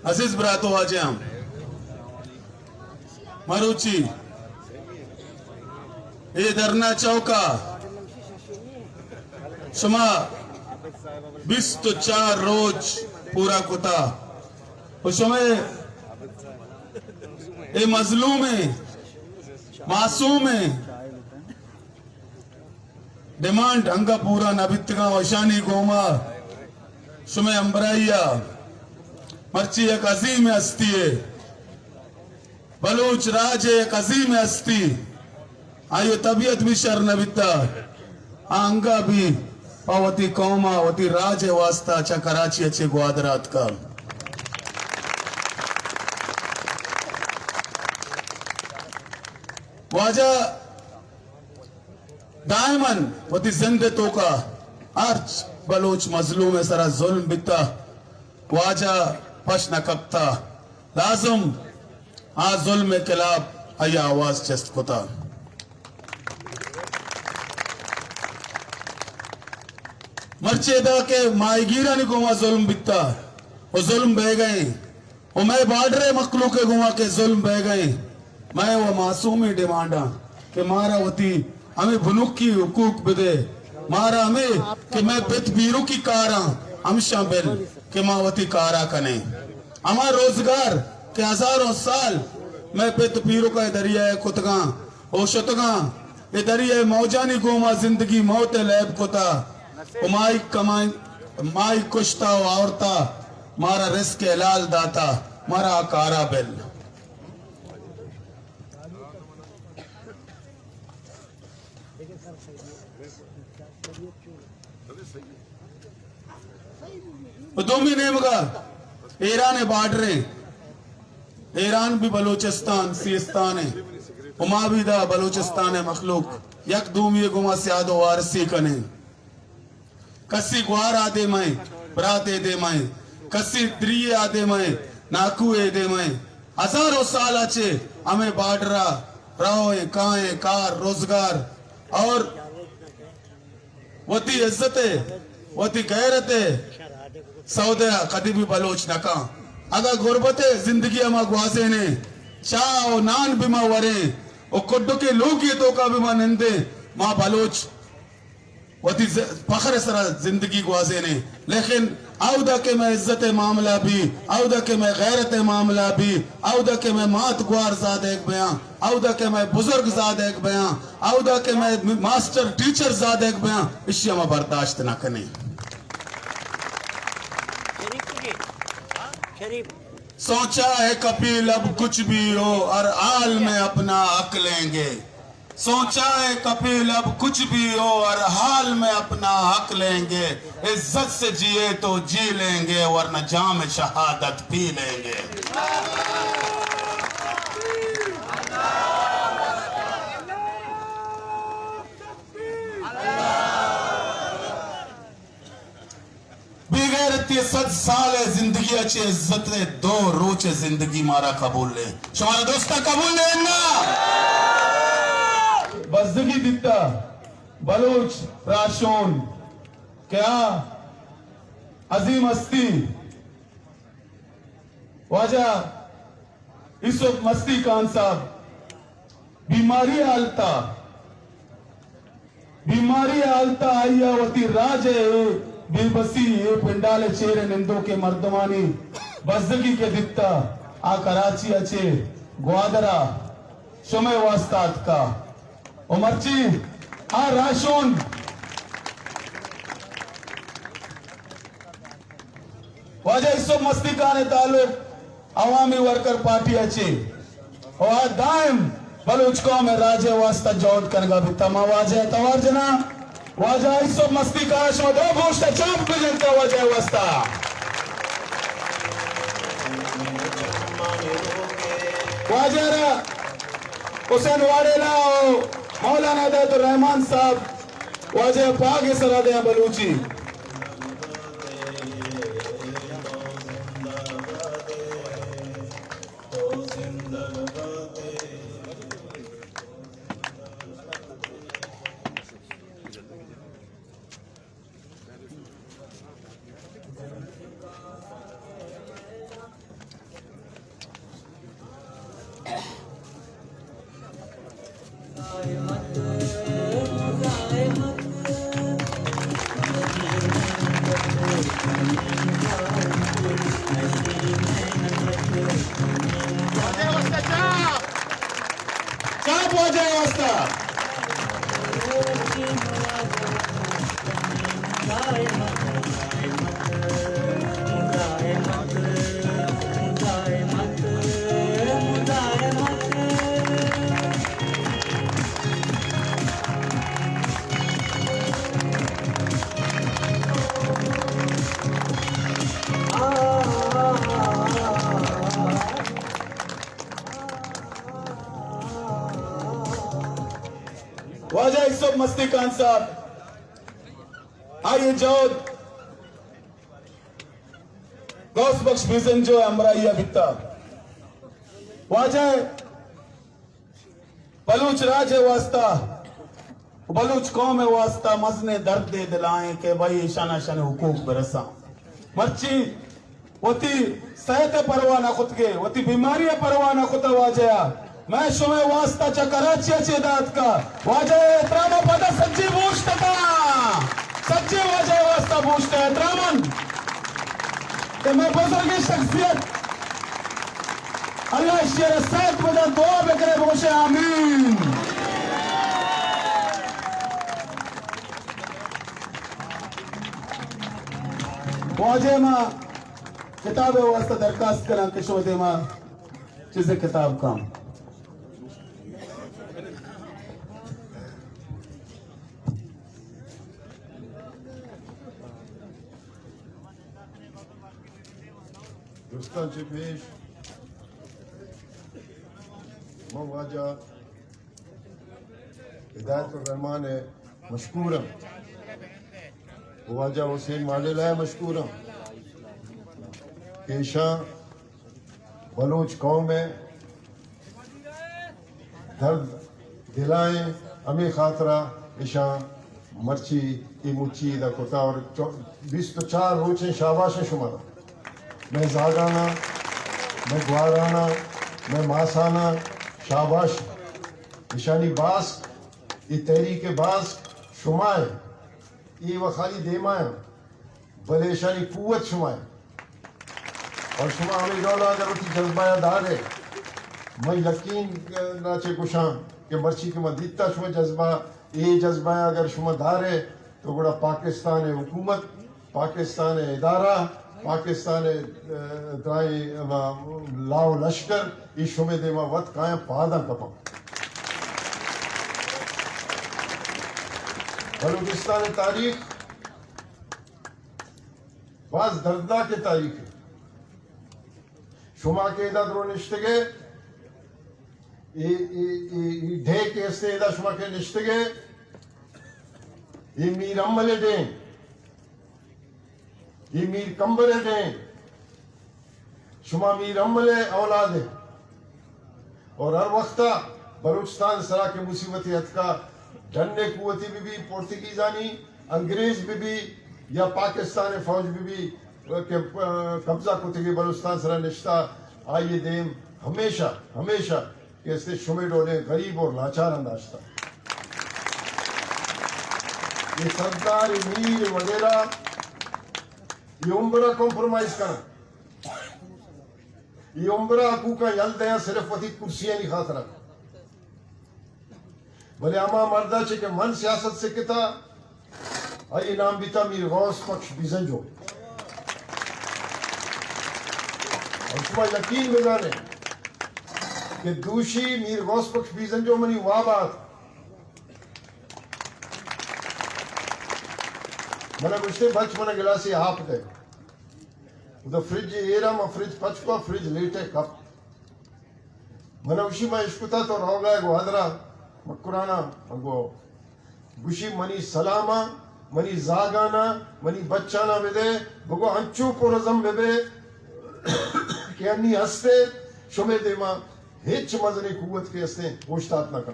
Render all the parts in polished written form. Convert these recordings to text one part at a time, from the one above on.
Aziz Brato Hajam, Maruchi, Darna Chauka, Shama, 24 रोज पूरा कुता, उसमें ये मजलूम है, मासूम है, डिमांड अंगा पूरा नबित्गा वशानी गोमा, शुमे अंबराइया, मर्ची एक अजीम हस्ती है, बलूच राज एक अजीम हस्ती, आयो तबीयत भी शर नबिता, अंगा भी पावती कौमा वती राज वास्ता अच्छा कराची अच्छे ग्वादरात का वाजा दायमन वती जिंदे तो का अर्च बलोच मजलूम है सरा जुल्म बिता वाजा पश न कपता लाजम आ जुल्म के खिलाफ आया आवाज चस्त कोता मर्चेदा के माईगीरा ने गुमा जुल्म बिता वो जुल्म बह गए वो मैं बाडरे मखलू के गुमा के जुल्म बह गए मैं वो मासूमी डिमांडा के मारा होती हमें भुनुक की हुकूक बिदे मारा हमें कि मैं बित बीरू की कारा हम शामिल के मावती कारा कने हमारा रोजगार के हजारों साल मैं बित बीरू का दरिया है कुतगा ओ शतगा ये दरिया मौजानी गुमा जिंदगी मौत लैब कुता माई कमाई माई कुश्ता औरता मारा रिस्क हलाल दाता मारा कारा बिल दोमी नेम का ईरान है बाडरे ईरान भी बलूचिस्तान सीस्तान है उमा भी दा बलूचिस्तान है मखलूक यक दूम ये गुमा सियादो वारसी कने कसी ग्वार आदे मैं बराते दे मैं कसी द्रिये आदे मैं नाकुए दे मैं हजारों साल आचे हमें बाडरा रावे काए कार रोजगार और वती इज्जते वती गैरते सौदे कदी भी बलोच नका अगर गुर्बते जिंदगी अमा ग्वासे ने चाओ नान बिमा वरे ओ कुड्डो के लोग ये तो का बिमा निंदे माँ बलोच वती फखर सरा जिंदगी ग्वासे ने लेकिन औदा के मैं इज्जत मामला भी औदा के मैं गैरत मामला भी औदा के मैं मात ग्वार ज़ाद एक बयां औदा के मैं बुजुर्ग ज़ाद एक बयां औदा के मैं मास्टर टीचर ज़ाद एक बयां इश्या में बर्दाश्त न कने सोचा है कपिल अब कुछ भी हो और आल में अपना हक लेंगे सोचा है कपिल अब कुछ भी हो और हाल में अपना हक लेंगे इज्जत से जिए तो जी लेंगे वरना जाम शहादत पी लेंगे बिगैरती 7 साल है जिंदगी अच्छी इज्जत है 2 रोज जिंदगी मारा कबूल ले तुम्हारा दोस्ता कबूल ले ना बजदगी दिता बलूच राशोन क्या अजीम हस्ती वजह इस वक्त मस्ती खान साहब बीमारी आलता आइया वती राज बेबसी ये पिंडाले चेहरे निंदो के मर्दमानी बजदगी के दिता आ कराची अच्छे ग्वादरा शुमे वास्ताद का उमरची आ राशोन वजह इस मस्ती का ने ताल्लुक अवामी वर्कर पार्टी अच्छे और दायम बलूच कौम में राजे वास्ता जौद करगा भी तमा वाजे तवार जना वाजा इस मस्ती का आशमा 2 गोश्त चाप पे जनता वजह वास्ता वाजरा हुसैन वाडेला मौलाना दादुर रहमान साहब वाजह पाक सरादे बलूची चाप हो जाए वास्ता वाजा इसब मस्ती खान साहब आइए जाओ गौस बख्श भीजन जो अमराइया बिता वाजा बलूच राज है वास्ता बलूच कौम है वास्ता मजने दर्द दे दिलाएं के भाई शाना शान हुकूक बरसा मर्ची वती सेहत परवाना खुद के वती बीमारी परवाना खुद वाजया मैं शुमे वास्ता च कराची चेदात का वाजे एहतराम पद सच्ची बूझता था सच्चे वाजे वास्ता बूझता एहतरामन कि मैं बुजुर्ग शख्सियत अल्लाह शेर सैद बदा दुआ बकरे बोशे आमीन वाजे मां किताब वास्ता दरखास्त करा किशोदे मां चीज़ किताब काम दोस्तांचे पेश मवाजा हिदायत-उर-रहमान है मशकूरम मवाजा हुसैन मालिला है मशकूरम पेशा बलूच कौम है दर्द दिलाएं अमी खातरा पेशा मर्ची इमुची दा कोता और 24 रोचे शाबाश शुमारा मैं जागाना मैं ग्वाराना मैं मासाना शाबाश निशानी बास ये तहरीक बास शुमाए ये व खाली देमाए बलेशानी कुवत शुमाए और शुमा हमें डोला अगर उठी जज्बाया दार है मैं यकीन नाचे कुशां कि मर्ची के मदीता शुमा जज्बा ये जज्बाया अगर शुमा दार है तो गुड़ा पाकिस्तान है हुकूमत पाकिस्तान है इदारा पाकिस्तान लाओ लश्कर इस शुमे देवा वत काया पादा कपा बलूचिस्तान तारीख बाज दर्दनाक तारीख है शुमा के इदा द्रो निश्तगे ढे के से इदा शुमा के निश्तगे ये मीर अम्मले डे ये मीर कंबरे दे शुमा मीर अम्मले औलाद है और हर वक्त बलूचिस्तान सरा के मुसीबती हथ का डंडे कुवती भी पोर्तुगीजानी अंग्रेज भी या पाकिस्तान फौज भी के कब्जा कुतगी बलूचिस्तान सरा निश्ता आइए देम हमेशा हमेशा कैसे शुमे डोले गरीब और लाचार अंदाजता ये सरकार मीर वगैरह ये उम्र कॉम्प्रोमाइज करना ये उम्र हकूक यल दया सिर्फ वती कुर्सियां नहीं खास रख भले अमा मर्दा चे के मन सियासत से किता आई नाम बीता मीर गौस पक्ष बिजंजो और सुबह यकीन में जाने कि दूषी मीर गौस पक्ष बिजंजो मनी वाह बात मना गुस्ते बच मना गिलासी आप दे उधर फ्रिज एरा में फ्रिज पचपा फ्रिज लेटे कप मना उसी में इश्कुता तो रोगा है गुहादरा मकुराना मंगो गुशी मनी सलामा मनी जागाना मनी बच्चाना बेदे बगो अंचू पोरजम बेबे के अन्नी हस्ते शुमे देमा हेच मजनी कुवत के हस्ते गोश्तात न कर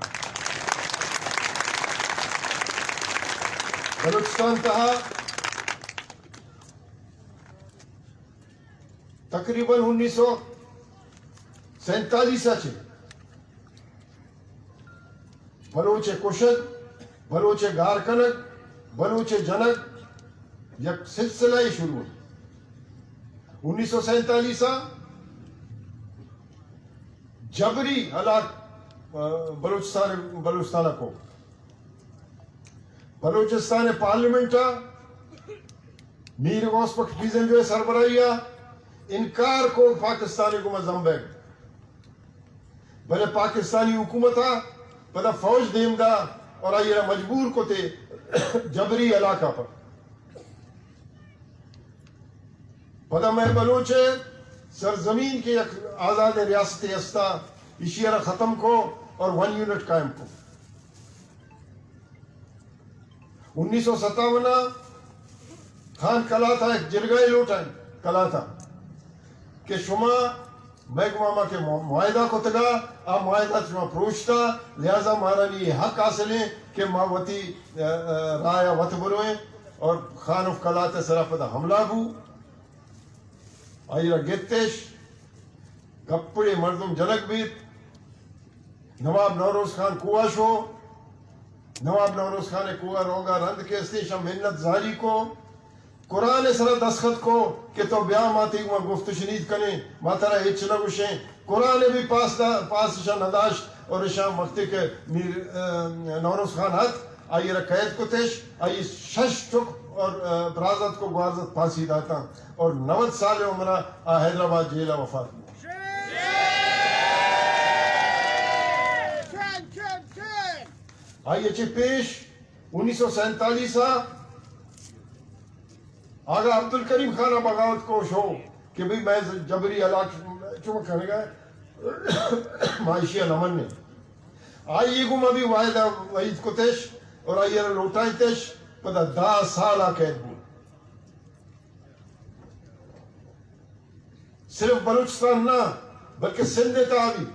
बलूचिस्तान तहा तकरीबन 1947 से बलोच कुशद, बलोच गारकनक, बलोच जनक, यक सिलसिला ही शुरू 1947 जबरी हलाक बलूचिस्तान को बलूचिस्तान पार्लियामेंट मीर गौस पीजन जो है सरबराहिया इनकार को पाकिस्तानी को मजम्बैग भले पाकिस्तानी हुकूमत पता फौज देमदा और आइए मजबूर को थे जबरी इलाका पर पता मैं बलोच सरजमीन के आजाद रियासत हस्ता इशियारा खत्म को और 1 यूनिट कायम को 1957 खान कला था एक जिरगाई लोटा कला था कि शुमा महकमा के मुआहदा को तगा आ मुआहदा शुमा प्रोशता लिहाजा महारानी ये हक हासिल है कि मावती राया वत बुरोए और खान उफ कला ते सरापदा हमला बू आइरा गेतेश कपड़े मर्दुम जनक बीत नवाब नौरोज खान कुआ शो नवाब नौरोज खान कुआ रोगा रंद के स्टेशन मिन्नत जारी को कुरान सरा दस्खत को कि तो ब्याह माती गुफ्त शनीद कने मातरा हिच न गुशे कुरान भी पास नदाश और शाह मख्ती के मीर नौरोज खान हक आई कैद को तेश आई शश चुक और बराजत को गुआरजत फांसी दाता और 90 साल उम्र हैदराबाद जेल वफात आई अच्छे पेश 1947 आगा अब्दुल करीम खाना बगावत को शो कि भाई मैं जबरी हलाक चुम करेगा माइशिया नमन ने आई गुम अभी वायदा वहीद को तेश और आई लोटाई तेश पता 10 साल कैद बू सिर्फ बलूचिस्तान ना बल्कि सिंध था भी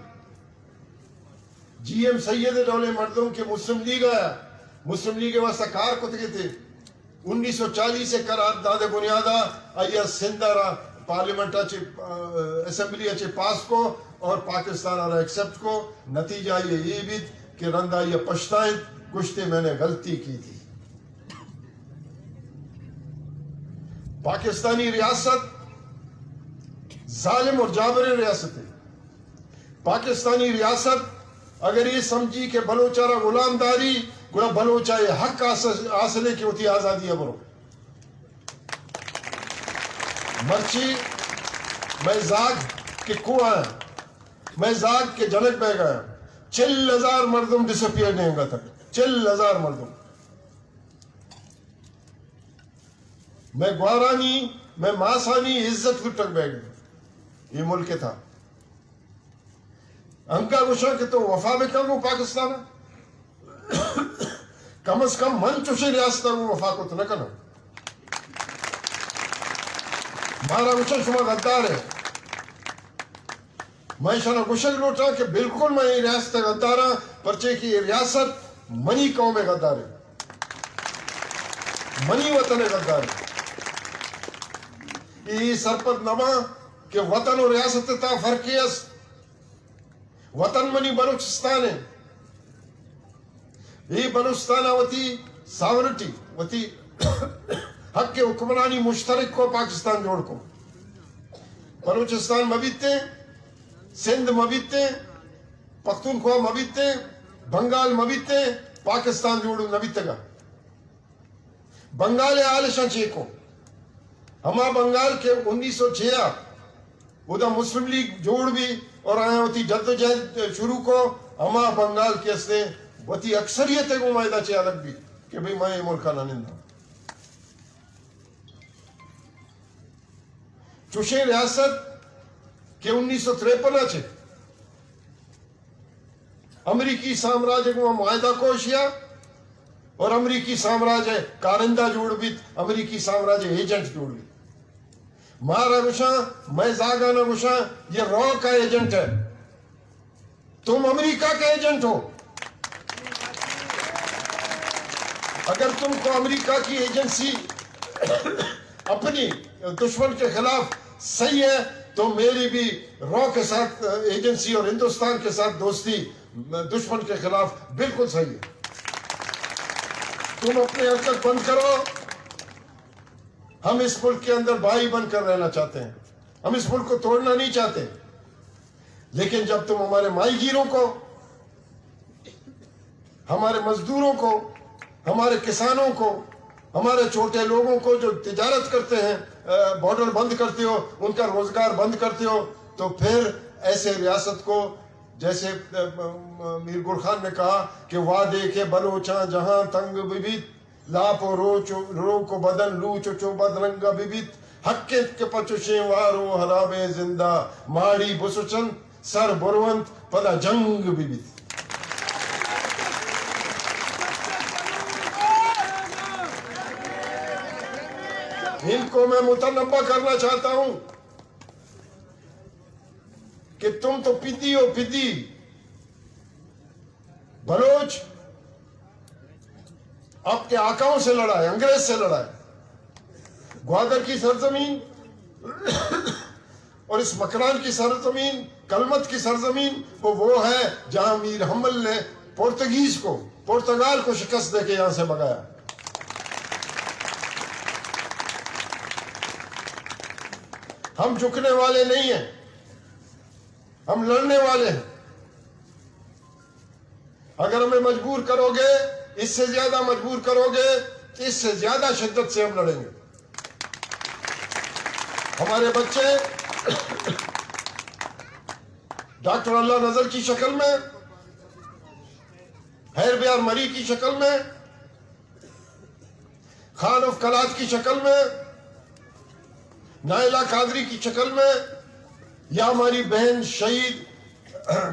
GM सैयद डोले मर्दों के मुस्लिम लीग आया मुस्लिम लीग वास्ता कार को थे 1940 से करार दादे बुनियादा आया सिंधारा पार्लियामेंट असेंबली अच्छे पास को और पाकिस्तान वाला एक्सेप्ट को नतीजा ये भी कि रंदा ये पछताए कुश्ते मैंने गलती की थी पाकिस्तानी रियासत जालिम और जाबरी रियासत है पाकिस्तानी रियासत अगर ये समझी कि बलोचारा गुलामदारी गुला बलोचा ये हक हासिल की होती आजादी है बरो मर्ची मैं जाग के कुआ मैं जाग के जनक बह गया 4000 मर्दुम डिसअपियर देगा तक 4000 मर्दुम मैं ग्वारानी मैं मासानी इज्जत लुटक बह गया ये मुल्क था अंका गुशा के तो वफा में कम हो पाकिस्तान कम से कम मन चुशे रियासत वफा को तो न करना मारा गुशा शुमा गद्दार है मैं शाना गुशक लोटा कि बिल्कुल मैं रियासत गद्दारा परचे की रियासत मनी कौम में गद्दार है मनी वतन गद्दार है ये सरपत नमा कि वतन और रियासत था फर्कियस वतन मनी बलूचिस्तान है ये बलूचिस्तान वती सावरटी वती हक के हुक्मरानी मुश्तरक को पाकिस्तान जोड़ को बलूचिस्तान मबीते सिंध मबीते पख्तूनख्वा मबीते बंगाल मबीते पाकिस्तान जोड़ू नबीतेगा बंगाल आलिशान चेको हमा बंगाल के 1906 उदा मुस्लिम लीग जोड़ भी और आया होती जद्दोजहद शुरू को हमा बंगाल के से वती अक्सरियत है गुमायदा चे अलग भी कि भाई मैं ये मुल्क ना निंदा चुशे रियासत के 1953 चे अमरीकी साम्राज्य को मुआहदा कोशिया और अमरीकी साम्राज्य कारिंदा जोड़ भी अमरीकी साम्राज्य एजेंट जोड़ भी मारा गुशा मैं जागा ना गुशा ये रॉ का एजेंट है तुम अमेरिका के एजेंट हो अगर तुमको अमेरिका की एजेंसी अपनी दुश्मन के खिलाफ सही है तो मेरी भी रॉ के साथ एजेंसी और हिंदुस्तान के साथ दोस्ती दुश्मन के खिलाफ बिल्कुल सही है। तुम अपने हरकत बंद करो। हम इस मुल्क के अंदर भाई बनकर रहना चाहते हैं, हम इस मुल्क को तोड़ना नहीं चाहते। लेकिन जब तुम हमारे माहीगीरों को, हमारे मजदूरों को, हमारे किसानों को, हमारे छोटे लोगों को जो तिजारत करते हैं, बॉर्डर बंद करते हो, उनका रोजगार बंद करते हो, तो फिर ऐसे रियासत को, जैसे मीर गुल खान ने कहा कि वादे के बलोचा जहां तंग विविध लापो रो को बदन लू चो बदरंगा विविध हक्के के पचुशे वारो हराबे जिंदा माड़ी बुसुचन सर बुरवंत पदा जंग विविध। इनको मैं मुतनब्बा करना चाहता हूं कि तुम तो पिद्दी हो, पिद्दी बलोच आपके आकाओं से लड़ा है, अंग्रेज से लड़ा है। ग्वादर की सरजमीन और इस मकरान की सरजमीन, कलमत की सरजमीन, वो है जहां मीर हमल ने पुर्तगाल को शिकस्त देके यहां से भगाया। हम झुकने वाले नहीं हैं, हम लड़ने वाले हैं। अगर हमें मजबूर करोगे, इससे ज्यादा मजबूर करोगे, इससे ज्यादा शिद्दत से हम लड़ेंगे। हमारे बच्चे डॉक्टर अल्लाह नजर की शक्ल में, हैर बियार मरी की शक्ल में, खान ऑफ कलात की शक्ल में, नाइला कादरी की शक्ल में, या हमारी बहन शहीद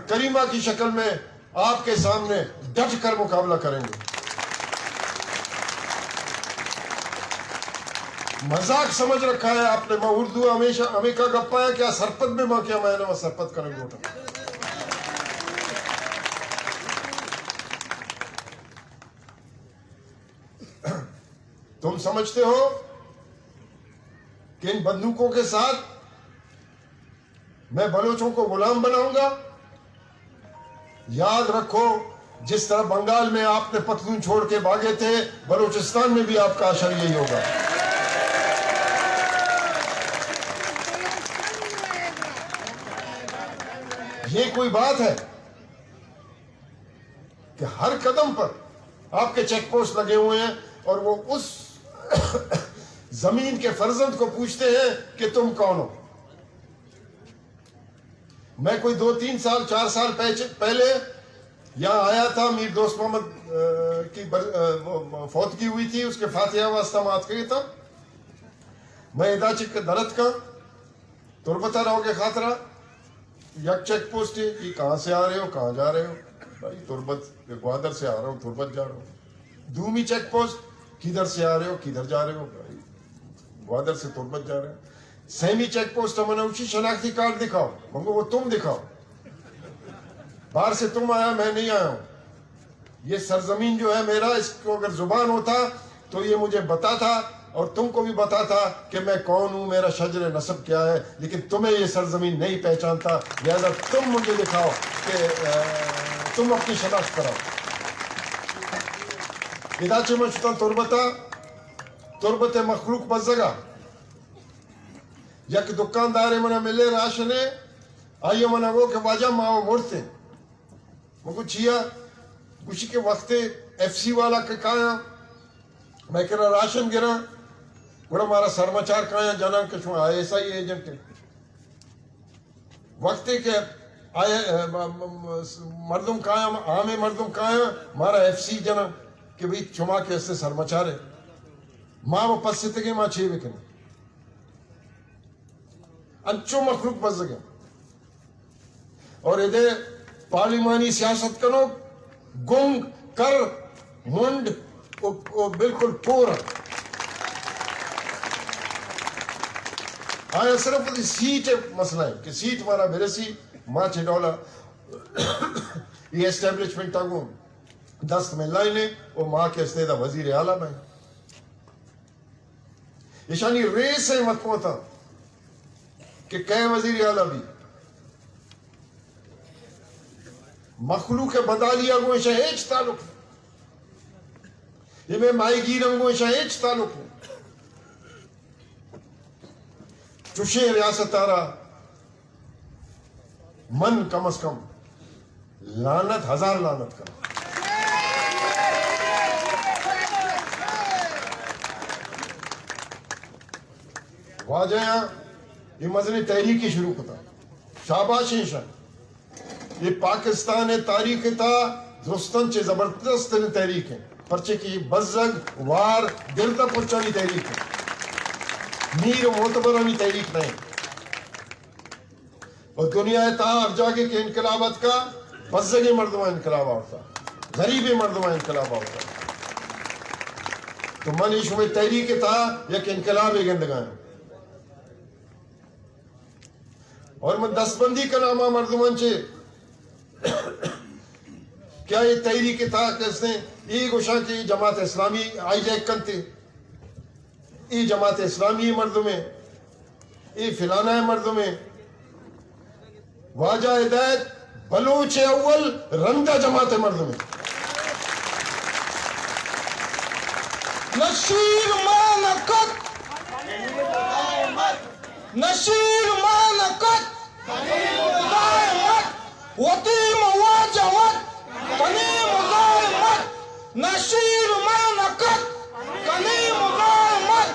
करीमा की शक्ल में आपके सामने डट कर मुकाबला करेंगे। मजाक समझ रखा है आपने। मैं उर्दू हमेशा हमें का गप्पा है क्या सरपत में मां क्या मैंने वह सरपत करेंगे उठा। तुम समझते हो कि इन बंदूकों के साथ मैं बलोचों को गुलाम बनाऊंगा? याद रखो, जिस तरह बंगाल में आपने पतलून छोड़ के भागे थे, बलूचिस्तान में भी आपका असर यही होगा। ये कोई बात है कि हर कदम पर आपके चेक पोस्ट लगे हुए हैं और वो उस जमीन के फर्जंद को पूछते हैं कि तुम कौन हो। मैं कोई 2-3 साल 4 साल पहले यहाँ आया था। मीर दोस्त मोहम्मद की फौतगी हुई थी, उसके फातिहा वास्ता मात गई था। मैं इदाचिक दरद का तुरबता रहोगे खातरा यक चेक पोस्ट है। ये कहाँ से आ रहे हो, कहाँ जा रहे हो? भाई तुरबत ग्वादर से आ रहा हूँ, तुरबत जा रहा हूँ। दूमी चेक पोस्ट, किधर से आ रहे हो, किधर जा रहे हो? भाई ग्वादर से तुरबत जा रहे हो। सेमी चेक पोस्ट मैंने उसी शनाख्ती कार्ड दिखाओ, मंगो वो तुम दिखाओ। बाहर से तुम आया, मैं नहीं आया हूं। ये सरजमीन जो है मेरा, इसको अगर जुबान होता तो ये मुझे बताता और तुमको भी बताता कि मैं कौन हूं, मेरा शजर नसब क्या है। लेकिन तुम्हें ये सरजमीन नहीं पहचानता, लिहाजा तुम मुझे दिखाओ कि तुम अपनी शनाख्त कराओ। इदाचे में शुतन तुरबत मखलूक बजगा यक दुकानदार मना मिले राशन आइए मना वो के वाजा माओ मोड़ते मुझको छिया कुछ के वक्त FC वाला के काया मैं कह रहा राशन गिरा बड़ा हमारा सरमाचार काया जना के छुआ ISI एजेंट वक्त के आए मर्दुम काया आमे मर्दुम काया हमारा FC जना कि भाई छुमा के ऐसे सरमाचार है माँ वो पस्सित के माँ छे विकन अच्छो मखलूक बज गया और इधर पार्लिमानी सियासत करो गुंग कर मुंड बिल्कुल पूरा आया सिर्फ सीट मसला है कि सीट मारा बेरसी माँ चिडौला ये एस्टेब्लिशमेंट टागू दस्त में लाइने वो माँ के इस्तेदा वजीर आला में ईशानी रेस है मत पोता कि कह वजीर आला भी मखलूक बदालिया गोशा हेच ताल्लुक ये में माईगीरम गोशा हेच ताल्लुक चुशे रियासतारा मन कम अज कम लानत 1000 लानत कर वाजया ये मजनी तहरीक शुरू होता शाबाश ये पाकिस्तान तारीख था दुरुस्तन चे जबरदस्त तहरीक है पर्चे की बजग वार गिरदा पुरचानी तहरीक है मीर मोतबरानी तहरीक नहीं और दुनिया ता अब जाके के इनकलाबात का बजग मर्दमा इनकलाब होता गरीब मर्दमा इनकलाब होता तो मन इशु में तहरीक था या कि इनकलाब गंदगा और मैं दस्तबंदी का नामा मर्दमान चे क्या ये तहरीक था किसने ये गुशा की जमात इस्लामी आई जैक करते ये जमात इस्लामी मर्द में ये फिलाना है मर्द में वाजा हिदायत बलूच अव्वल रंदा जमात मर्द में नशीर मानकत नशीर मानकत वतीम वाजवत कनीम ज़ालिमत नशीर मानकत कनीम ज़ालिमत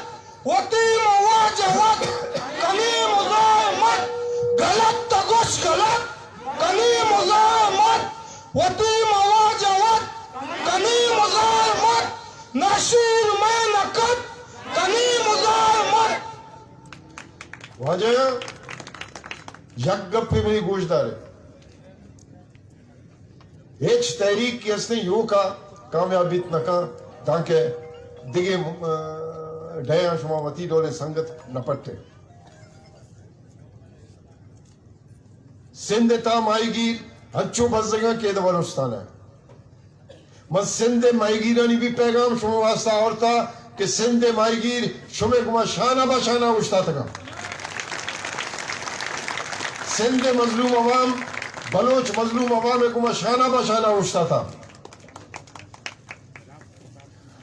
वतीम वाजवत कनीम ज़ालिमत गलत तगुश गलत कनीम ज़ालिमत वतीम वाजवत कनीम ज़ालिमत नशीर मानकत कनीम ज़ालिमत वाजया यज्ञ पे मेरी गोशदार है हेच तहरीक की असने यू का कामयाबी नका ताकि दिगे डया शुमावती डोले संगत नपट्टे सिंध ता माईगीर हच्चो बजगा के दवलुस्तान है मत सिंध माईगीरानी भी पैगाम शुमा वास्ता और था कि सिंध माईगीर शुमे कुमा शाना बशाना उश्ता तका सिंध मजलूम अवाम बलोच मजलूम अवाम को शाना बशाना उठता था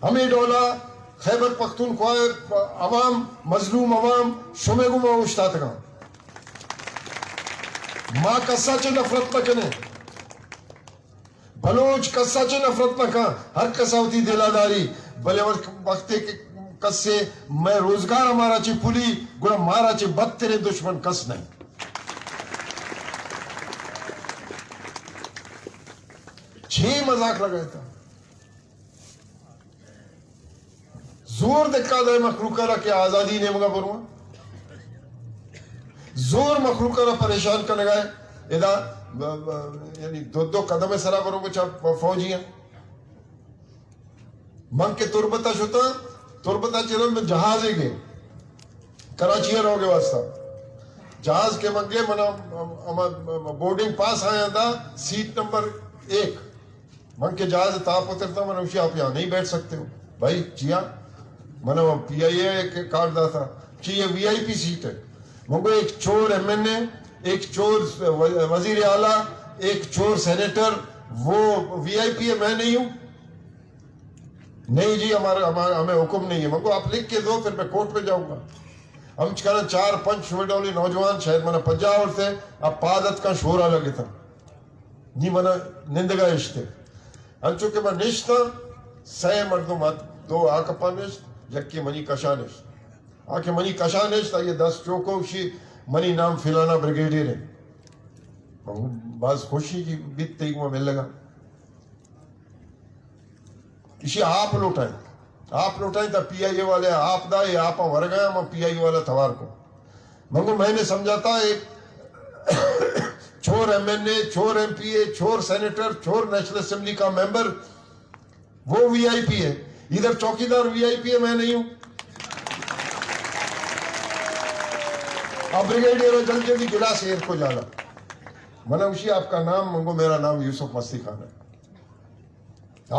हमें डोला खैबर पख्तूनख्वा अवाम मजलूम अवाम शुमे गुमा उठता था माँ कस्सा चे नफरत न कने बलोच कस्सा चे नफरत न का हर कसावती दिलादारी भले वक्त के कस्से मैं रोजगार हमारा ची पुली गुना मारा ची बद तेरे दुश्मन कस नहीं छह मजाक लगाया था जोर दिक्का दे मखलूका के आजादी ने मगा बरुआ जोर मखलूका परेशान कर लगाए इदा यानी दो कदम सरा बरो फौजियां मंग के तुरबता शुता तुरबता चिरल में जहाज गए कराची रहोगे वास्ता जहाज के मंगे मना बोर्डिंग पास आया था सीट नंबर 1 मन के जहाज ताप उतरता मन उसी आप यहाँ नहीं बैठ सकते हो भाई चिया मना PIA के कार्ड दा था चाहिए VIP सीट है मंगो एक चोर MNA एक चोर वजीर आला एक चोर सेनेटर वो VIP है मैं नहीं हूं नहीं जी हमें हुक्म नहीं है मंगो आप लिख के दो फिर मैं कोर्ट में जाऊंगा हम कहना 4-5 शुमेडोली नौजवान शायद मना 50 और थे अब पादत का शोरा लगे था नी मना निंदगा इश्ते अंचो के मैं निश्ता सह मर्दों मत दो आकपा निश्त यक्की मनी कशा निश्त आके मनी कशा निश्त ये 10 चौकोशी मनी नाम फिलाना ब्रिगेडियर है बस खुशी की बीतते ही मिल लगा इसी आप लौटाए था PIA वाले आप दा ये आप वर गया मैं PIA वाला थवार को मंगो मैंने समझाता एक चोर MNA चोर MPA चोर सेनेटर चोर नेशनल असेंबली का मेंबर वो VIP है इधर चौकीदार VIP है मैं नहीं हूं अब ब्रिगेडियर जल्दी जल्दी गिलास एयर को जाला मना उसी आपका नाम मंगो मेरा नाम यूसुफ मस्ती खान है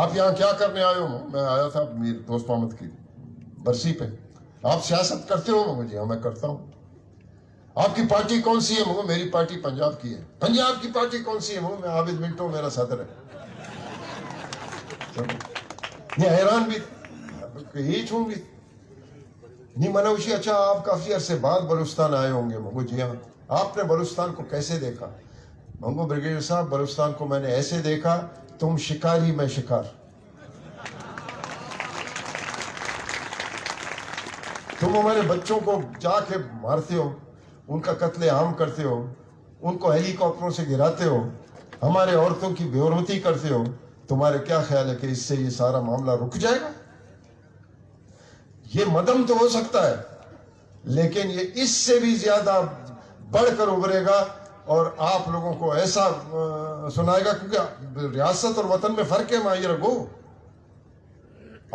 आप यहाँ क्या करने आए हो मैं आया था मेरे दोस्त मोहम्मद की बरसी पे आप सियासत करते हो मुझे हाँ मैं करता हूँ आपकी पार्टी कौन सी है? मगर मेरी पार्टी पंजाब की है। पंजाब की पार्टी कौन सी है? मगर मैं आबिद मिंटो मेरा सदर है। ये हैरान भी यही छूँ भी नहीं मनोशी। अच्छा, आप काफी अरसे बाद बलूचिस्तान आए होंगे। मंगो जी हाँ। आपने बलूचिस्तान को कैसे देखा? मंगो ब्रिगेडियर साहब, बलूचिस्तान को मैंने ऐसे देखा, तुम शिकारी मैं शिकार। तुम हमारे बच्चों को जाके मारते हो, उनका कत्ले आम करते हो, उनको हेलीकॉप्टरों से गिराते हो, हमारे औरतों की बेउर्मती करते हो। तुम्हारे क्या ख्याल है कि इससे ये सारा मामला रुक जाएगा? ये मदम तो हो सकता है, लेकिन ये इससे भी ज्यादा बढ़कर उभरेगा और आप लोगों को ऐसा सुनाएगा, क्योंकि रियासत और वतन में फर्क है। माहिर रखो,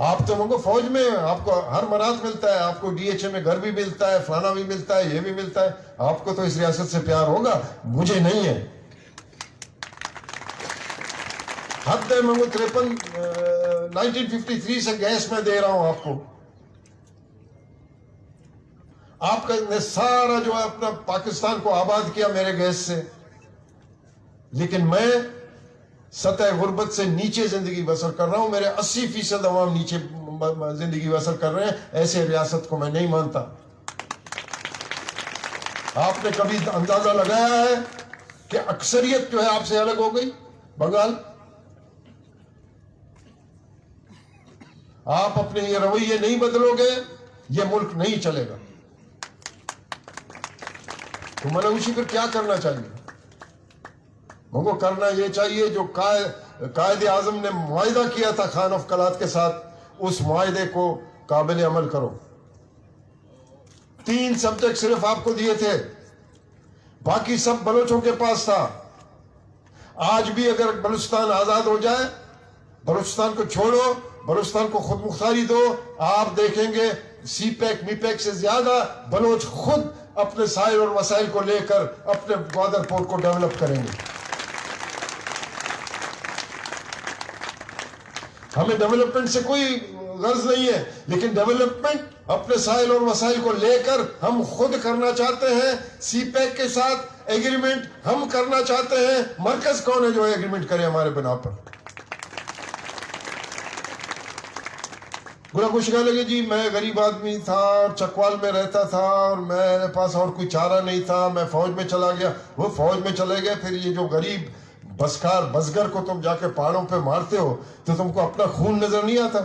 आप तो मंगो फौज में आपको हर मराद मिलता है, आपको डीएचए में घर भी मिलता है, फलाना भी मिलता है, ये भी मिलता है। आपको तो इस रियासत से प्यार होगा, मुझे नहीं है। हद है मंगो 1953 से गैस में दे रहा हूं आपको। आपका ने सारा जो है अपना पाकिस्तान को आबाद किया मेरे गैस से, लेकिन मैं सतह गुर्बत से नीचे जिंदगी बसर कर रहा हूं। मेरे 80% अवाम नीचे जिंदगी बसर कर रहे हैं। ऐसे रियासत को मैं नहीं मानता। आपने कभी अंदाजा लगाया है कि अक्सरियत जो है आपसे अलग हो गई? बंगाल, आप अपने ये रवैये नहीं बदलोगे, ये मुल्क नहीं चलेगा। तो मनोशी फिर क्या करना चाहिए? हमको करना ये चाहिए जो कायदे आजम ने मुआहिदा किया था खान ऑफ कलात के साथ, उस मुआहिदे को काबिल अमल करो। 3 सब्जेक्ट सिर्फ आपको दिए थे, बाकी सब बलोचों के पास था। आज भी अगर बलूचिस्तान आजाद हो जाए, बलूचिस्तान को छोड़ो, बलूचिस्तान को खुद मुख्तारी दो, आप देखेंगे सीपैक मीपैक से ज्यादा बलोच खुद अपने साइल और वसाइल को लेकर अपने ग्वादर पोर्ट को डेवलप करेंगे। हमें डेवलपमेंट से कोई गर्ज नहीं है, लेकिन डेवलपमेंट अपने साइल और वसाइल को लेकर हम खुद करना चाहते हैं। सीपैक के साथ एग्रीमेंट हम करना चाहते हैं। मरकज कौन है जो एग्रीमेंट करे हमारे बिना पर? गुना कुछ कह लगे जी मैं गरीब आदमी था, चकवाल में रहता था और मेरे पास और कोई चारा नहीं था, मैं फौज में चला गया। वो फौज में चले गए, फिर ये जो गरीब बसकार बसगर को तुम जाके पहाड़ों पे मारते हो तो तुमको अपना खून नजर नहीं आता?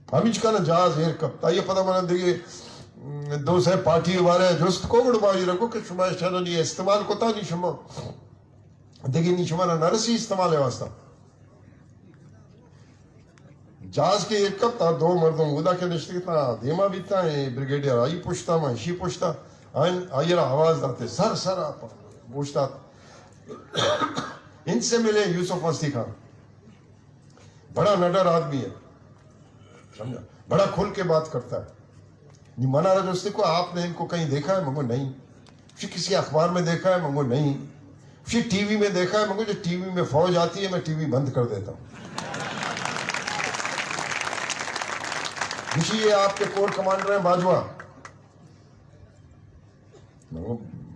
हम का ना जहाज हेर कब ये पता मना देखिए 2 से पार्टी वाले जुस्त को बड़बाजी रखो कि शुमा नहीं इस्तेमाल को था नहीं शुमा देखिए नहीं शुमा ना नरसी इस्तेमाल है वास्ता। जहाज के एक कप था 2 मर्दों मुदा के निश्चित था देमा भी था ब्रिगेडियर आई पूछता मैं शी पूछता आइए आवाज आते सर सर आप पूछता। इनसे मिले यूसुफ मस्ती खान, बड़ा नडर आदमी है, समझा, बड़ा खुल के बात करता है। मना रजोस्ती को आपने इनको कहीं देखा है? मंगो नहीं। फिर किसी अखबार में देखा है? मंगो नहीं। फिर टीवी में देखा है? मंगो जो टीवी में फौज आती है मैं टीवी बंद कर देता हूं। ये आपके कोर कमांडर हैं बाजवा।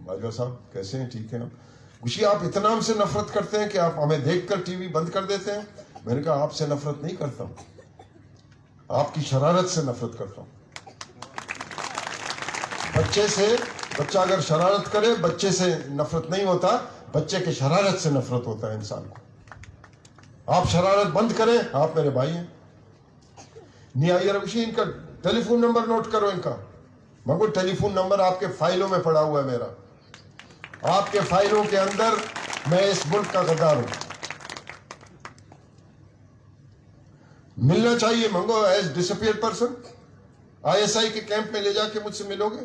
बाजवा साहब कैसे हैं? ठीक है ना? खुशी आप इतना हमसे नफरत करते हैं कि आप हमें देखकर टीवी बंद कर देते हैं। मैंने कहा आपसे नफरत नहीं करता हूं, आपकी शरारत से नफरत करता हूं। बच्चे से बच्चा अगर शरारत करे, बच्चे से नफरत नहीं होता, बच्चे के शरारत से नफरत होता है इंसान को। आप शरारत बंद करें, आप मेरे भाई हैं। इनका टेलीफोन नंबर नोट करो इनका। मगर टेलीफोन नंबर आपके फाइलों में पड़ा हुआ है मेरा। आपके फाइलों के अंदर मैं इस मुल्क का गद्दार हूं। मिलना चाहिए मंगो एज डिसअपियर पर्सन। आईएसआई के कैंप में ले जाके मुझसे मिलोगे?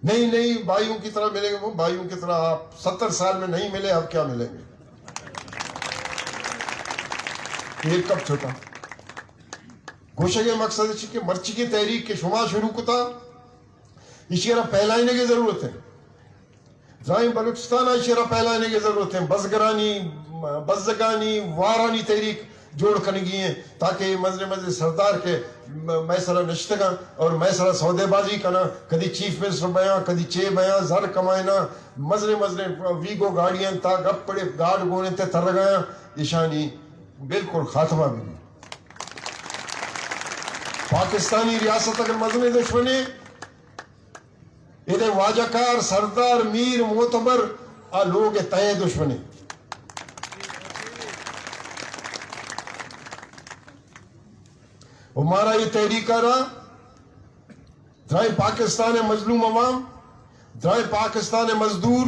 नहीं नहीं, भाइयों की तरह मिलेंगे। वो भाइयों की तरह आप 70 साल में नहीं मिले, अब क्या मिलेंगे? एक कप छोटा घोषगे मकसद के मर्ची की तहरीक के शुमा शुरू को था इशारा फैलाने की जरूरत है। जाहिर बलूचिस्तान इशारा फैलाने की जरूरत है। बसगरानी बसजगानी वारानी तहरीक जोड़ कर गए ताकि मजरे मजरे सरदार के मैसरा नश्तगा और मैसरा सौदेबाजी करना कदी चीफ मिनिस्टर बया कदी चे बया जर कमायना मजरे मजरे वीगो गाड़ियां ता गप पड़े गाड़ गोने ते तर गया ईशानी बिल्कुल खात्मा भी पाकिस्तानी रियासत अगर मजने दुश्मनी इधर वाजाकार सरदार मीर मोतबर आ लोग तय दुश्मनी हमारा ये तहरीक रहा द्राय पाकिस्तान मजलूम अवाम द्राय पाकिस्तान मजदूर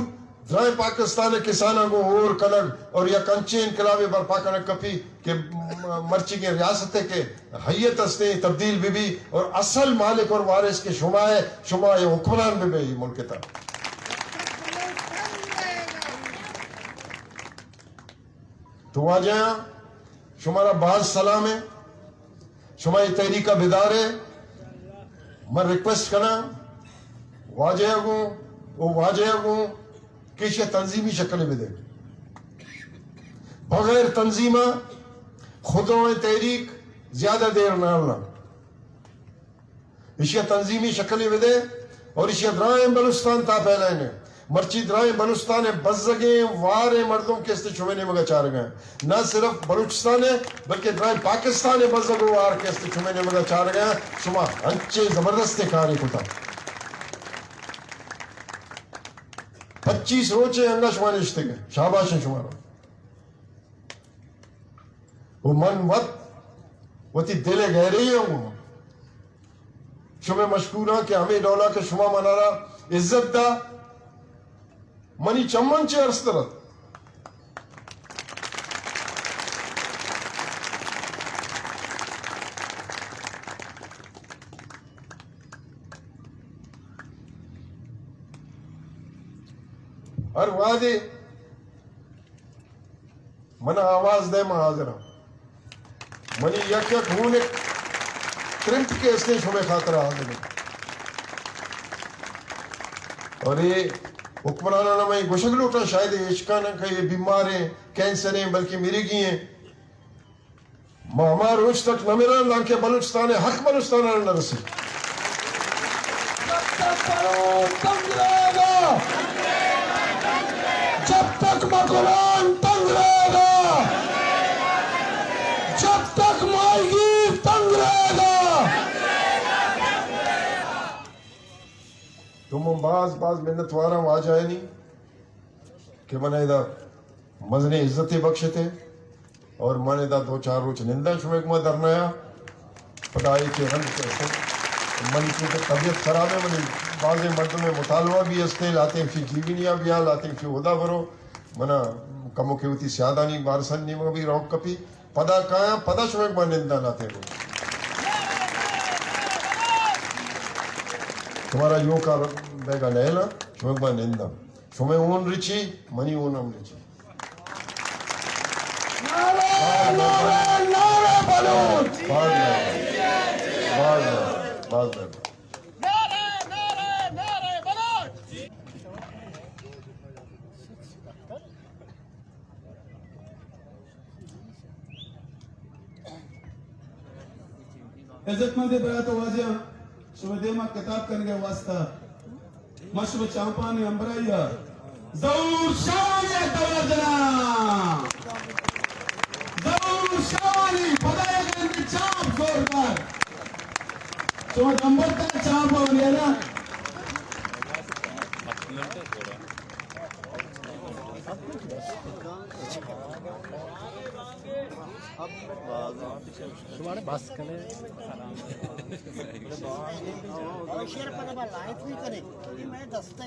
द्राय पाकिस्तान किसाना को और कलर और या कंचे इनकलाबे बर्पा करने कपी के मर्ची के रियासत के हैयत हस्ते तब्दील भी और असल मालिक और वारिस के शुमाए हुक्मरान भी मुल्क था तो आ जाया शुमारा बाज सलाम है शुमाई तहरीका बिदार है मैं रिक्वेस्ट करना वाजह को किसी तंजीमी शक्ल में दे बगैर तंजीमा खुदों तहरीक ज्यादा देर ना इशिया तंजीमी शक्ल में दे और इशिया द्राए बलुस्तान था पहले ने मर्ची द्राए बलुस्तान बजगे वारे मर्दों के इस्तेशुमे मगर चार गए न सिर्फ बलूचिस्तान है बल्कि द्राए पाकिस्तान बजगो वार के इस्तेशुमे मगर चार गए शुमा अंचे जबरदस्त कार्य होता 25 रोचे अंगा शुमार रिश्ते के शाबाश है शुमार वो मन वत वती दिले गहरे ही हूं शुमे मशकूरा के हमें डोला के शुमा मनारा इज्जत दा मनी चम्मन चे अर्ज तरत हर वादे मन आवाज दे महाजरा मनी यक यक होने क्रिंप के इसने शुमे खातरा हाजिर और ये हुक्मराना में गुशगल उठा शायद इश्का न ये बीमार है कैंसर है बल्कि मेरी की है हमारा रोज तक न मेरा ना के बलूचिस्तान है हक बलूचिस्तान न रसी जब तक मकुरान तंग रहेगा जब तक मायगी तंग रहेगा तुम बाज मिन्नत वारा आ जाए नहीं कि मैंने इधर मजने इज्जत बख्शे थे और मैंने इधर 2-4 रोज निंदा शुमे में दरनाया पढ़ाई के रंग कैसे मन की तबीयत खराब है मैंने बाज़ मर्द में मुतालबा भी हंसते लाते फिर जीवनिया भी आ लाते फिर उदा भरो मना कमो के उती स्यादा नहीं बारसन नहीं मगर भी रौक कपी पदा काया पदा शुमे में निंदा लाते हो तुम्हारा यो का बेगा नैला शुमे निंदा शुमे ऊन रिची मनी ऊनम रिची इज्जतमंद बयात वाजिया शुभदेमा किताब करने वास्ता मशब चांपानी अंबराइया जरूर शावानी तवजना जरूर शावानी पदाया करने चांप जोरदार तो नंबर तक चांप हो गया ना तुम्हारे बस करे शेयर पर अब लाइफ नहीं करे ये मैं दस्ते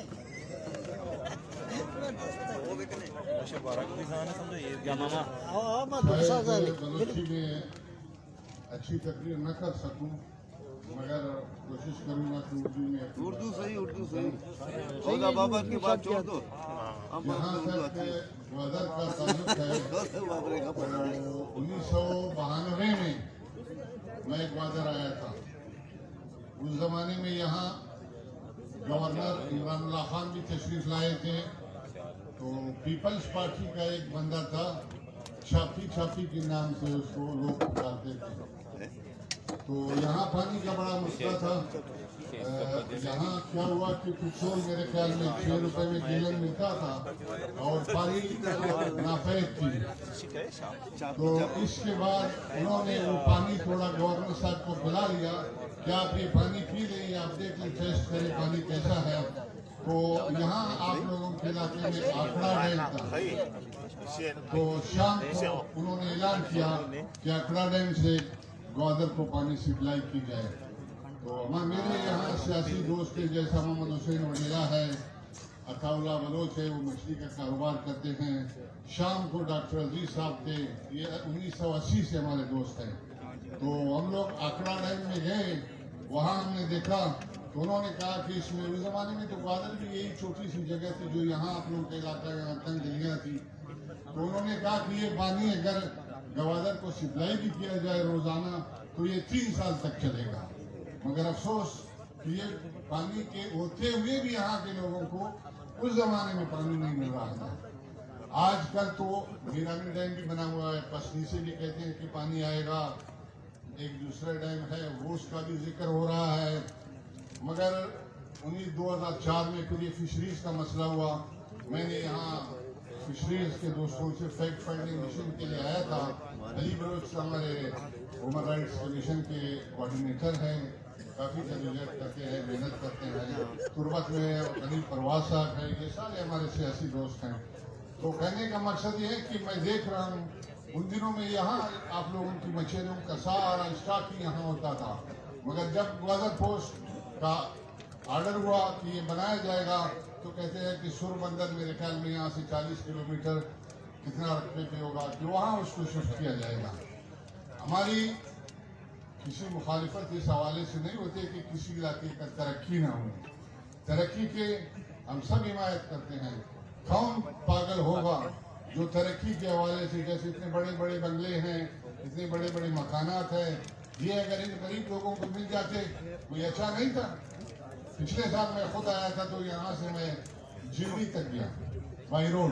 वो भी कने अच्छा 12 को निशान है समझो ये क्या मामा हां मैं दसा बलूची में अच्छी तकरीर न कर सकूं मगर कोशिश करूंगा कि उर्दू सही होगा बाबा की बात छोड़ दो यहाँ तक गदर का ताल्लुक है 1992 में मैं ग्वादर आया था उस जमाने में यहाँ गवर्नर इमरान खान भी तशरीफ लाए थे तो पीपल्स पार्टी का एक बंदा था छापी के नाम से उसको लोग पुकारते थे। तो यहाँ पानी का बड़ा मसला था। यहाँ क्या हुआ कि पेट्रोल मेरे ख्याल में 6 रुपए में गैलन मिलता था और पानी नाफैद थी। तो इसके बाद उन्होंने वो पानी थोड़ा गवर्नर साहब को बुला लिया कि आप ये पानी पी लें, आप देख लें, टेस्ट करें पानी कैसा है। तो यहाँ आप लोगों के इलाके में आखड़ा डैम था, तो शाम को उन्होंने ऐलान किया कि आखड़ा डैम से ग्वादर को पानी सप्लाई की जाए। तो मेरे यहाँ सियासी दोस्त के जैसा मोहम्मद हुसैन वगैरह है, अताउल्ला बलोच है, वो मछली का कारोबार करते हैं। शाम को डॉक्टर अजीज साहब थे, ये 1980 से हमारे दोस्त हैं। तो हम लोग आखड़ा डैम में गए, वहाँ हमने देखा तो उन्होंने कहा कि इसमें उस जमाने में तो ग्वादर भी यही छोटी सी जगह थी जो यहाँ आप लोगों के इलाका में तंग गलियाँ थी। तो उन्होंने कहा कि ये पानी अगर ग्वादर को सप्लाई भी किया जाए रोजाना तो ये 3 साल तक चलेगा। मगर अफसोस कि ये पानी के होते हुए भी यहाँ के लोगों को उस जमाने में पानी नहीं मिल रहा था। आजकल तो मीरानी डैम भी बना हुआ है, पसनी से भी कहते हैं कि पानी आएगा, एक दूसरा डैम है वो उसका भी जिक्र हो रहा है। मगर 2004 में फिर ये फिशरीज का मसला हुआ। मैंने यहाँ फिशरीज के दोस्तों से फैक्ट फाइंडिंग मिशन के लिए आया था। अली बलोच हमारे ह्यूमन राइट्स कमीशन के कोऑर्डिनेटर हैं, काफ़ी जदोजहद करते हैं, मेहनत करते हैं। तुरबत में अली परवाज साहब है, ये सारे हमारे सियासी दोस्त हैं। तो कहने का मकसद ये है कि मैं देख रहा हूँ उन दिनों में यहाँ आप लोगों की मछलियों का सारा स्टॉक ही यहाँ होता था। मगर जब ग्वादर पोस्ट का ऑर्डर हुआ कि ये बनाया जाएगा तो कहते हैं कि सुर बंदर मेरे ख्याल में यहाँ से 40 किलोमीटर कितना रकबे पे होगा कि वहाँ उसको शिफ्ट किया जाएगा। हमारी किसी मुखालिफत इस हवाले से नहीं होती कि किसी इलाके का तरक्की ना हो। तरक्की के हम सब हिमायत करते हैं। कौन पागल होगा जो तरक्की के हवाले से, जैसे इतने बड़े बड़े बंगले हैं, इतने बड़े बड़े मकानात हैं, ये अगर इन गरीब लोगों को मिल जाते कोई अच्छा नहीं था। पिछले साल मैं खुद आया था तो यहाँ से मैं जिरवी तक गया बाई रोड।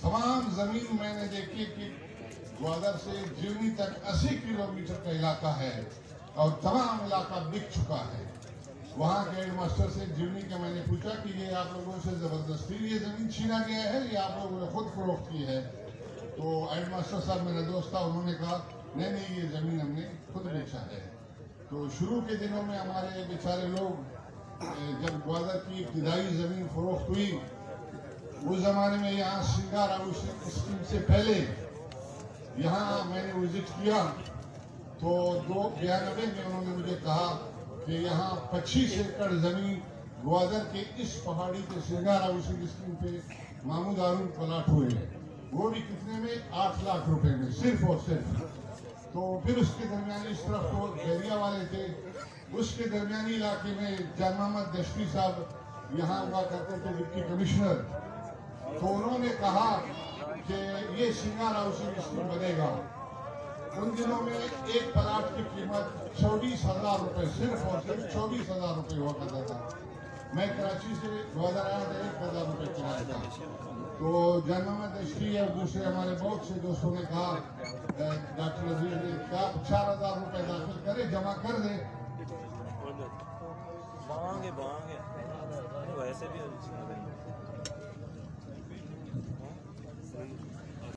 तमाम जमीन मैंने देखी कि ग्वादर से जिरवी तक 80 किलोमीटर का इलाका है और तमाम इलाका बिक चुका है। वहाँ के हेड मास्टर से जिरवी का मैंने पूछा कि ये आप लोगों से जबरदस्ती ये जमीन छीना गया है या आप लोगों ने खुद फरोख्त की है? तो हेड मास्टर साहब मेरा दोस्त था, उन्होंने कहा नहीं ये जमीन हमने खुद बेचा है। तो शुरू के दिनों में हमारे बेचारे लोग जब ग्वादर की इब्तिदाई जमीन फरोख्त हुई उस जमाने में यहाँ श्रृंगार हाउसिंग स्कीम से पहले यहाँ मैंने विजिट किया तो 92 में उन्होंने मुझे कहा कि यहाँ 25 एकड़ जमीन ग्वादर के इस पहाड़ी के श्रृंगार हाउसिंग स्कीम पे महमूद हारून प्लाट हुए, वो भी कितने में 8 लाख रुपए में सिर्फ और सिर्फ। तो फिर उसके दरमियान इस तरफ तो एरिया वाले थे, उसके दरमियानी इलाके में जान मोहम्मद दश्ती साहब यहाँ हुआ करते थे डिप्टी कमिश्नर। तो उन्होंने कहा कि ये श्रृंगार हाउसिंग स्कीम बनेगा। उन दिनों में एक प्लाट की कीमत 24,000 रुपए, सिर्फ और सिर्फ 24,000 रुपए हुआ करता था। मैं कराची से ग्वादर आया था, 1,000 रुपए किराया था। तो जान मोहम्मद दश्ती और दूसरे हमारे बहुत से दोस्तों ने कहा डॉक्टर अजीज ने कहा 4,000 रुपए दाखिल करे, जमा कर दे। बांगे वैसे भी